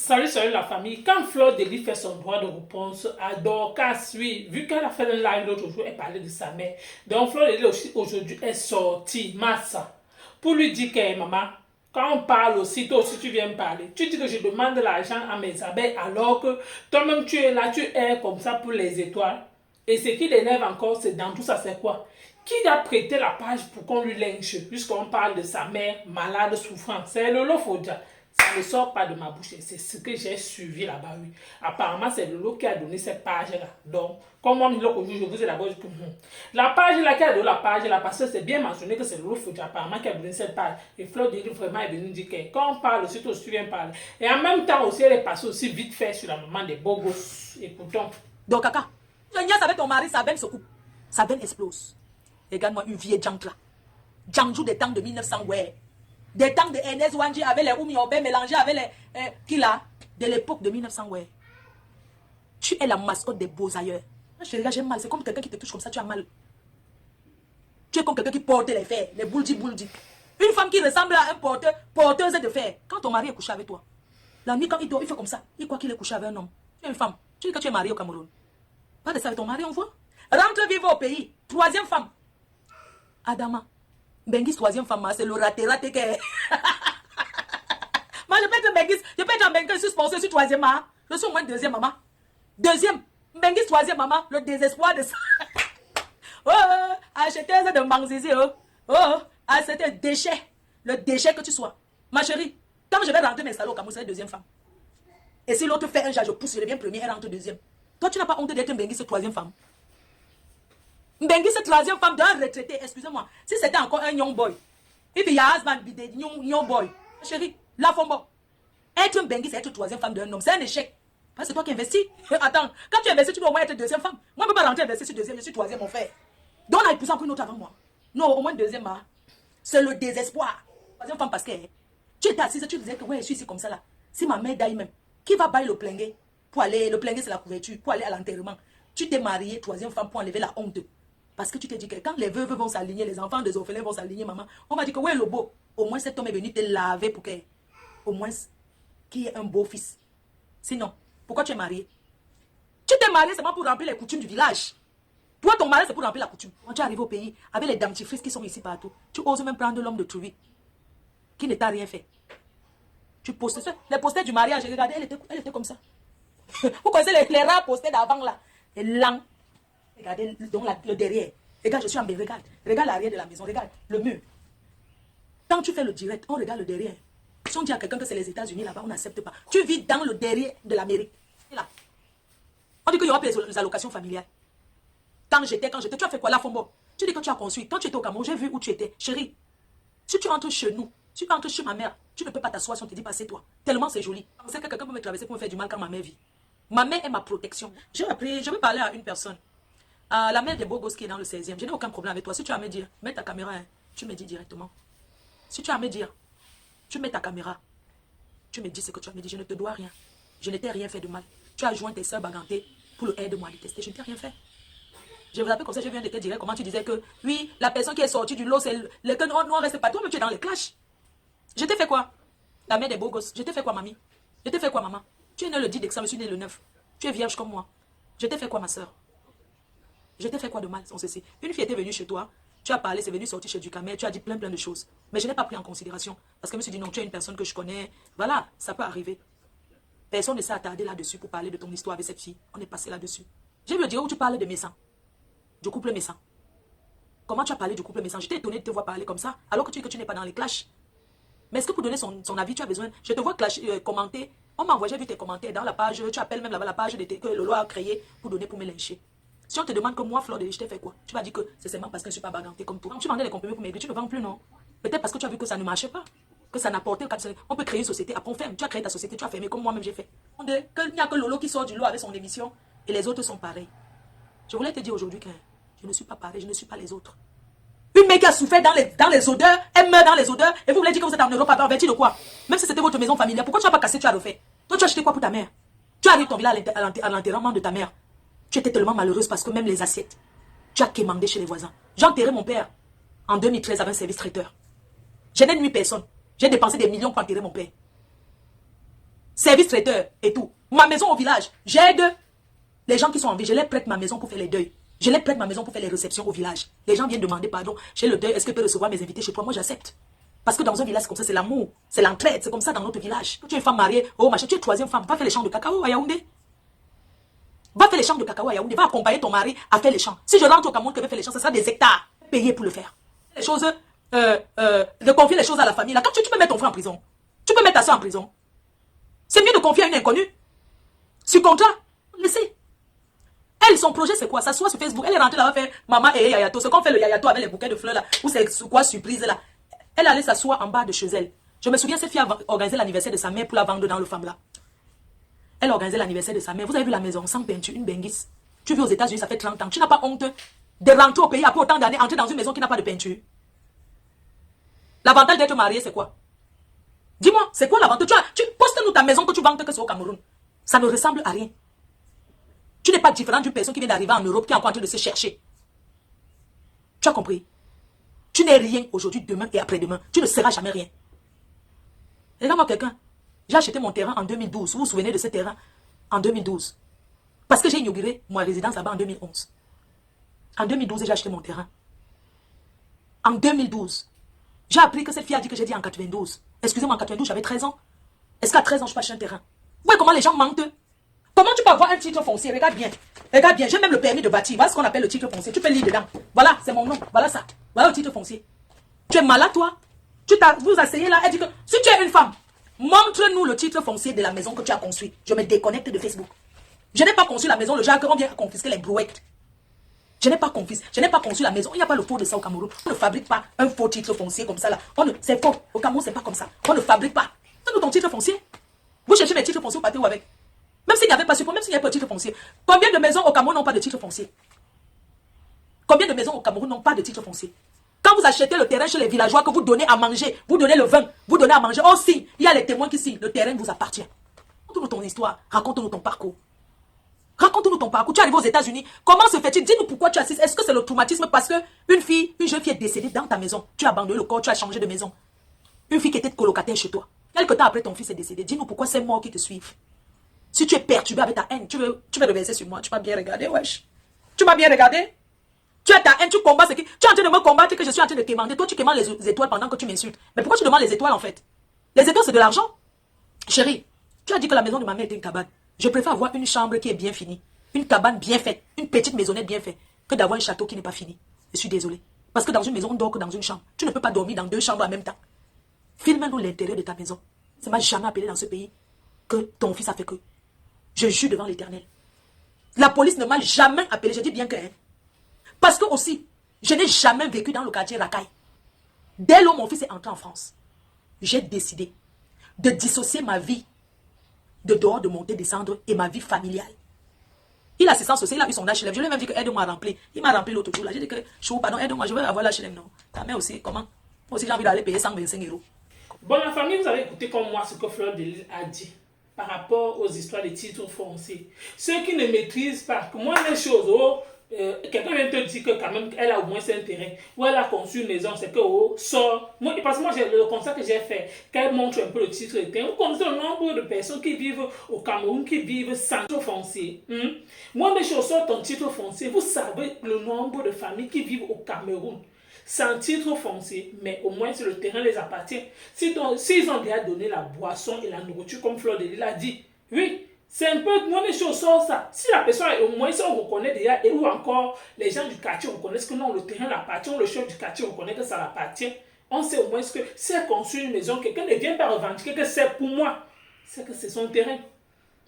Salut la famille. Quand Fleur Deli fait son droit de réponse à Dorcas, oui, vu qu'elle a fait un live l'autre jour, elle parlait de sa mère. Donc Fleur Deli aussi aujourd'hui est sortie, Massa, pour lui dire que maman, quand on parle aussi, toi aussi tu viens me parler. Tu dis que je demande l'argent à mes abeilles alors que toi-même tu es là, tu es comme ça pour les étoiles. Et ce qui l'énerve encore, c'est dans tout ça, c'est quoi? Qui a prêté la page pour qu'on lui lynche, puisqu'on parle de sa mère malade, souffrante? C'est Lolo Fodia. Ça ne sort pas de ma bouche, c'est ce que j'ai suivi là-bas, oui. Apparemment, c'est Lolo qui a donné cette page-là. Donc, comme on dit aujourd'hui, je vous ai d'abord dit que la page là qui a donné la page là, parce que c'est bien mentionné que c'est Lolo Fodia, apparemment, qui a donné cette page. Et Fleur dit vraiment est venue dire que quand on parle, surtout aussi, tu viens parler. Et en même temps aussi, elle est passée aussi vite fait sur la maman des beaux gosses. Écoutons. Donc, Kaka, tu niaises avec ton mari, sa veine se coupe. Sa veine explose. Regarde-moi une vieille jante là. Djanjou des temps de 1900, ouais. Des temps de Ernest Wanji avec les Oumi Obé mélangés avec les. Qui là? De l'époque de 1900, ouais. Tu es la mascotte des beaux ailleurs. Je regarde, j'ai mal. C'est comme quelqu'un qui te touche comme ça, tu as mal. Tu es comme quelqu'un qui porte les fers, les bouldi. Une femme qui ressemble à un porteuse de fer. Quand ton mari est couché avec toi, la nuit, quand il dort, il fait comme ça. Il croit qu'il est couché avec un homme. Tu es une femme. Tu dis que tu es mariée au Cameroun. Pas de ça avec ton mari, on voit. Rentre vivre au pays. Troisième femme. Adama. Bengis, troisième femme, c'est le raté que. Moi, je peux être Bengis. Je peux être en Bengis, je suis sponsor, je suis troisième maman. Je suis au moins deuxième maman. Deuxième. Bengis, troisième maman. Le désespoir de ça. Oh, acheteuse de Mangzizi. Oh, acheteuse de déchet. Le déchet que tu sois. Ma chérie, quand je vais rentrer mes salauds au Cameroun, c'est la deuxième femme. Et si l'autre fait un jas, je pousse, je deviens premier, elle rentre deuxième. Toi, tu n'as pas honte d'être un Bengis, troisième femme. Mbengui, cette troisième femme d'un retraité, excusez-moi, si c'était encore un young boy, if your husband be the young boy, chérie, la fombo, être un Mbengui, c'est être troisième femme d'un homme, c'est un échec. Parce que c'est toi qui investis. Attends, quand tu investis, tu dois au moins être deuxième femme. Moi, je ne peux pas rentrer investir sur deuxième, je suis troisième, mon frère. Donc, on a épousé encore une autre avant moi. Non, au moins deuxième, hein. C'est le désespoir. Troisième femme, parce que tu étais assise, tu disais que ouais, je suis ici comme ça là. Si ma mère d'aille même, qui va bailler le plingué pour aller, le plingué c'est la couverture, pour aller à l'enterrement. Tu t'es mariée, troisième femme, pour enlever la honte. Parce que tu t'es dit que quand les veuves vont s'aligner, les enfants des orphelins vont s'aligner, maman, on va dire que ouais, le beau, au moins cet homme est venu te laver pour que, au moins, qu'il y ait un beau fils. Sinon, pourquoi tu es marié? Tu t'es marié seulement pour remplir les coutumes du village. Toi, ton mari, c'est pour remplir la coutume. Quand tu arrives au pays, avec les dentifrices qui sont ici partout, tu oses même prendre l'homme de Trouvi, qui ne t'a rien fait. Tu postes ça. Les posters du mariage, regardez, elle était comme ça. Vous connaissez les rares posters d'avant là? Et lent. Regardez donc le derrière. Regarde, je suis en bas. Regarde l'arrière de la maison. Regarde le mur. Quand tu fais le direct, on regarde le derrière. Si on dit à quelqu'un que c'est les États-Unis là-bas, on n'accepte pas. Tu vis dans le derrière de l'Amérique. Là. On dit qu'il y aura les allocations familiales. Quand j'étais, tu as fait quoi là, Fombo? Tu dis que tu as construit. Quand tu étais au Cameroun, j'ai vu où tu étais. Chérie, si tu entres chez nous, si tu entres chez ma mère, tu ne peux pas t'asseoir si on te dit pas c'est toi. Tellement c'est joli. Je sais que quelqu'un peut me traverser pour me faire du mal quand ma mère vit. Ma mère est ma protection. J'ai appris, je vais parler à une personne. La mère des beaux gosses qui est dans le 16e. Je n'ai aucun problème avec toi. Si tu as à me dire, mets ta caméra, hein, tu me dis directement. Si tu as à me dire, tu mets ta caméra. Tu me dis ce que tu as à me dire. Je ne te dois rien. Je ne t'ai rien fait de mal. Tu as joint tes soeurs bagantées pour le aide-moi à détester. Je ne t'ai rien fait. Je vous appelle comme ça, je viens de te dire comment tu disais que, oui, la personne qui est sortie du lot, c'est le que on ne reste pas. Toi, mais tu es dans les clashs. Je t'ai fait quoi? La mère des beaux gosses. Je t'ai fait quoi, mamie? Je t'ai fait quoi, maman? Tu es né le 10 décembre, je suis né le 9. Tu es vierge comme moi. Je t'ai fait quoi, ma soeur? Je t'ai fait quoi de mal, on sait. Une fille était venue chez toi, tu as parlé, c'est venu sortir chez du Camer, tu as dit plein de choses. Mais je n'ai pas pris en considération. Parce que je me suis dit, non, tu es une personne que je connais. Voilà, ça peut arriver. Personne ne s'est attardé là-dessus pour parler de ton histoire avec cette fille. On est passé là-dessus. Je veux dire où tu parles de Messan. Du couple Messan. Comment tu as parlé du couple Messan? J'étais étonnée de te voir parler comme ça, alors que tu n'es pas dans les clashs. Mais est-ce que pour donner son avis, tu as besoin? Je te vois commenter. On m'a envoyé, j'ai vu tes commentaires dans la page. Tu appelles même là-bas la page que Lolo a créée pour donner pour me lyncher. Si on te demande que moi, Fleur Deli, je t'ai fait quoi? Tu vas dire que c'est seulement parce que je ne suis pas bagantée comme toi. Tu vendais les comprimés pour maigrir, tu ne vends plus, non? Peut-être parce que tu as vu que ça ne marchait pas. Que ça n'apportait pas. On peut créer une société. Après, on ferme. Tu as créé ta société, tu as fermé comme moi-même j'ai fait. Il n'y a que Lolo qui sort du lot avec son émission et les autres sont pareils. Je voulais te dire aujourd'hui que je ne suis pas pareil, je ne suis pas les autres. Une mec qui a souffert dans les odeurs, elle meurt dans les odeurs et vous voulez dire que vous êtes en Europe à vêtir de quoi? Même si c'était votre maison familiale, pourquoi tu n'as pas cassé, tu as refait? Toi, tu as acheté quoi pour ta mère? Tu arrives ton village à l'enterrement de ta mère. Tu étais tellement malheureuse parce que même les assiettes, tu as quémandé chez les voisins. J'ai enterré mon père en 2013 avec un service traiteur. Je n'ai nuit personne. J'ai dépensé des millions pour enterrer mon père. service traiteur et tout. Ma maison au village, j'aide les gens qui sont en vie. Je les prête ma maison pour faire les deuils. Je les prête ma maison pour faire les réceptions au village. Les gens viennent demander pardon. Chez le deuil, est-ce que tu peux recevoir mes invités chez toi? Moi, j'accepte. Parce que dans un village, c'est comme ça, c'est l'amour, c'est l'entraide, c'est comme ça dans notre village. Quand tu es une femme mariée, oh machin, tu es troisième femme, va faire les champs de cacao à Yaoundé. Va faire les champs de cacao à Yaoundé, va accompagner ton mari à faire les champs. Si je rentre au Cameroun que je vais faire les champs, ce sera des hectares payés pour le faire. Les choses, de confier les choses à la famille. Là, quand tu peux mettre ton frère en prison, tu peux mettre ta soeur en prison. C'est mieux de confier à une inconnue. Sur contrat, laissez. Elle, son projet, c'est quoi? Ça soit sur Facebook. Elle est rentrée là-bas faire maman et yayato. Ce qu'on fait le yayato avec les bouquets de fleurs là. Ou c'est quoi surprise là. Elle allait s'asseoir en bas de chez elle. Je me souviens, cette fille a organisé l'anniversaire de sa mère pour la vendre dans le Femme là. Elle a organisé l'anniversaire de sa mère. Vous avez vu la maison sans peinture, une benguisse. Tu vis aux États-Unis, ça fait 30 ans. Tu n'as pas honte de rentrer au pays après autant d'années, entrer dans une maison qui n'a pas de peinture. L'avantage d'être marié, c'est quoi? Dis-moi, c'est quoi l'avantage? Tu postes-nous ta maison que tu vantes que c'est au Cameroun. Ça ne ressemble à rien. Tu n'es pas différent d'une personne qui vient d'arriver en Europe, qui est encore en train de se chercher. Tu as compris? Tu n'es rien aujourd'hui, demain et après-demain. Tu ne seras jamais rien. Regarde-moi quelqu'un. J'ai acheté mon terrain en 2012. Vous vous souvenez de ce terrain? En 2012. Parce que j'ai inauguré ma résidence là-bas en 2011. En 2012, j'ai acheté mon terrain. En 2012. J'ai appris que cette fille a dit que j'ai dit en 92. Excusez-moi, en 92, j'avais 13 ans. Est-ce qu'à 13 ans, je peux acheter un terrain? Ouais, comment les gens mentent? Comment tu peux avoir un titre foncier? Regarde bien. Regarde bien. J'ai même le permis de bâtir. Voilà ce qu'on appelle le titre foncier. Tu peux lire dedans. Voilà, c'est mon nom. Voilà ça. Voilà le titre foncier. Tu es malade, toi? Vous asseyez là. Elle dit que si tu es une femme, montre-nous le titre foncier de la maison que tu as construite. Je me déconnecte de Facebook. Je n'ai pas construit la maison. Le genre qu'on vient confisquer les brouettes. Je n'ai pas construit la maison. Il n'y a pas le faux de ça au Cameroun. On ne fabrique pas un faux titre foncier comme ça là. C'est faux. Au Cameroun, c'est pas comme ça. On ne fabrique pas. Donne-nous ton titre foncier. Vous cherchez mes titres fonciers, vous partez où avec? Même s'il n'y avait pas support, même s'il n'y avait pas de titre foncier. Combien de maisons au Cameroun n'ont pas de titre foncier? Combien de maisons au Cameroun n'ont pas de titre foncier? Quand vous achetez le terrain chez les villageois, que vous donnez à manger, vous donnez le vin, vous donnez à manger, oh si, il y a les témoins qui signent, le terrain vous appartient. Raconte-nous ton histoire, raconte-nous ton parcours. Raconte-nous ton parcours. Tu es arrivé aux États-Unis, comment se fait-il? Dis-nous pourquoi tu assistes. Est-ce que c'est le traumatisme parce que une jeune fille est décédée dans ta maison? Tu as abandonné le corps, tu as changé de maison. Une fille qui était colocataire chez toi. Quelque temps après, ton fils est décédé. Dis-nous pourquoi c'est morts qui te suivent. Si tu es perturbé avec ta haine, tu veux reverser sur moi. Tu m'as bien regardé, wesh. Tu m'as bien regardé. Tu as ta haine, tu combats ce qui... Tu es en train de me combattre que je suis en train de quémander. Toi, tu quémandes les étoiles pendant que tu m'insultes. Mais pourquoi tu demandes les étoiles en fait? Les étoiles, c'est de l'argent. Chérie, tu as dit que la maison de ma mère était une cabane. Je préfère avoir une chambre qui est bien finie. Une cabane bien faite. Une petite maisonnette bien faite. Que d'avoir un château qui n'est pas fini. Je suis désolée. Parce que dans une maison, on dort que dans une chambre. Tu ne peux pas dormir dans deux chambres en même temps. Filme-nous l'intérieur de ta maison. Ça m'a jamais appelé dans ce pays que ton fils a fait que. Je jure devant l'Éternel. La police ne m'a jamais appelé. Je dis bien que... Hein. Parce que aussi, je n'ai jamais vécu dans le quartier Racaille. Dès lors mon fils est entré en France, j'ai décidé de dissocier ma vie de dehors, de monter, descendre et ma vie familiale. Il a assistance sociale, il a eu son HLM. Je lui ai même dit que aide-moi à remplir. Il m'a rempli l'autre jour là. J'ai dit que, pardon, aide-moi, je veux avoir l'HLM. Non. Ta mère aussi, comment? Moi aussi, j'ai envie d'aller payer 125 €. Bon, la famille, vous avez écouté comme moi ce que Fleur de Lys a dit par rapport aux histoires des titres fonciers. Ceux qui ne maîtrisent pas, que moi, les choses, quelqu'un vient te dire que quand même, elle a au moins un terrain, ou elle a conçu une maison, c'est que, sort. Moi, parce que moi, le constat que j'ai fait, qu'elle montre un peu le titre de terrain, vous connaissez le nombre de personnes qui vivent au Cameroun, qui vivent sans titre foncier. Moi, mes choses sortent ton titre foncier, vous savez le nombre de familles qui vivent au Cameroun sans titre foncier, mais au moins si le terrain les appartient. S'ils ont déjà donné la boisson et la nourriture, comme Fleur de Lys l'a dit, oui, c'est un peu, moi, les choses sortent ça. Si la personne, au moins, si on reconnaît déjà, et ou encore les gens du quartier reconnaissent que non, le terrain l'appartient, ou le chef du quartier reconnaît que ça l'appartient, on sait au moins que si elle construit une maison, quelqu'un ne vient pas revendiquer que c'est pour moi, c'est que c'est son terrain.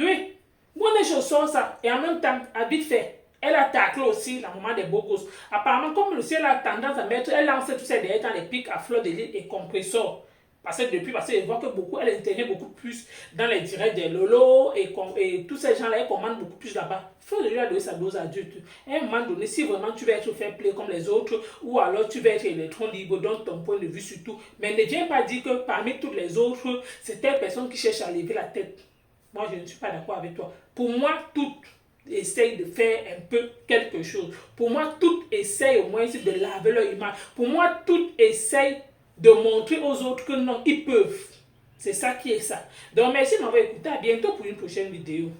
Oui, moi, les choses sortent ça, et en même temps, à vite fait, elle a taclé aussi la maman des beaux gosses. Apparemment, comme le ciel a tendance à mettre, elle lance tous ses derrière dans les pics à Fleur de Lys et compressor. Parce qu'elle voit que elle intervient beaucoup plus dans les directs des Lolo et tous ces gens-là, elle commande beaucoup plus là-bas. Fleur de Lys a donné sa dose adulte. À un moment donné, si vraiment tu veux être fair play comme les autres, ou alors tu veux être électron libre, donne ton point de vue sur tout. Mais ne viens pas dire que parmi toutes les autres, c'est telle personne qui cherche à lever la tête. Moi, je ne suis pas d'accord avec toi. Pour moi, toutes essaye de faire un peu quelque chose. Pour moi, toutes essayent au moins de laver leur image. Pour moi, toutes essayent de montrer aux autres que non, ils peuvent. C'est ça qui est ça. Donc merci de m'avoir écouté. À bientôt pour une prochaine vidéo.